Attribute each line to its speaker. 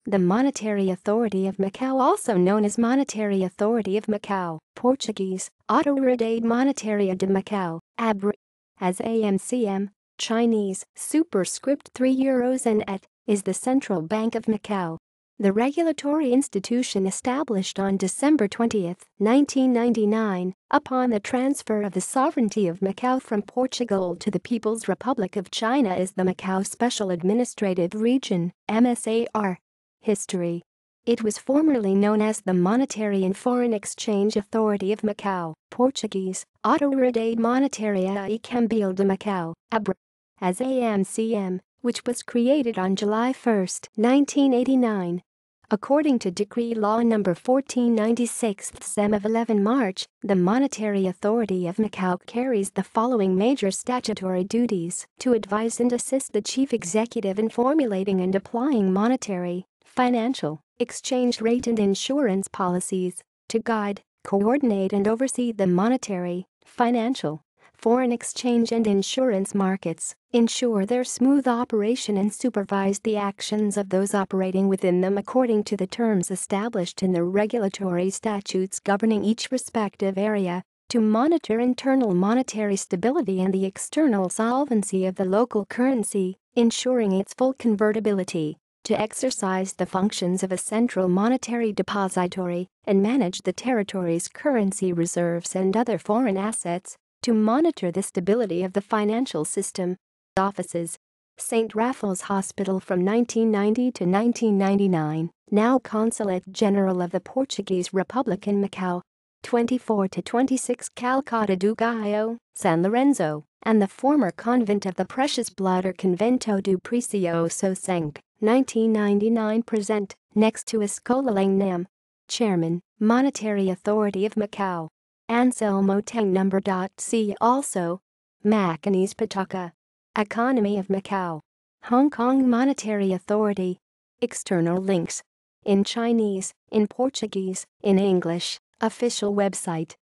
Speaker 1: The Monetary Authority of Macau, also known as Monetary Authority of Macau, Portuguese, Autoridade Monetária de Macau, abbr. As AMCM, Chinese, superscript 3 euros and et, is the Central Bank of Macau. The regulatory institution established on December 20, 1999, upon the transfer of the sovereignty of Macau from Portugal to the People's Republic of China, is the Macau Special Administrative Region, MSAR. History. It was formerly known as the Monetary and Foreign Exchange Authority of Macau, Portuguese, Autoridade Monetária e Cambial de Macau, abbr. As AMCM, which was created on July 1, 1989. According to Decree Law No. 1496 of 11 March, the Monetary Authority of Macau carries the following major statutory duties: to advise and assist the Chief Executive in formulating and applying monetary, financial, exchange rate and insurance policies, to guide, coordinate and oversee the monetary, financial, foreign exchange and insurance markets, ensure their smooth operation and supervise the actions of those operating within them according to the terms established in the regulatory statutes governing each respective area, to monitor internal monetary stability and the external solvency of the local currency, ensuring its full convertibility, to exercise the functions of a central monetary depository and manage the territory's currency reserves and other foreign assets, to monitor the stability of the financial system. Offices: St. Raphael's Hospital from 1990 to 1999, now Consulate General of the Portuguese Republic in Macau. 24 to 26 Calcutta do Gaio, San Lorenzo, and the former Convent of the Precious Blood or Convento do Precioso Sangue, 1999 present, next to Escola Langnam. Chairman, Monetary Authority of Macau. Anselmo Tang No. See also. Macanese Pataka. Economy of Macau. Hong Kong Monetary Authority. External links. In Chinese, in Portuguese, in English. Official website.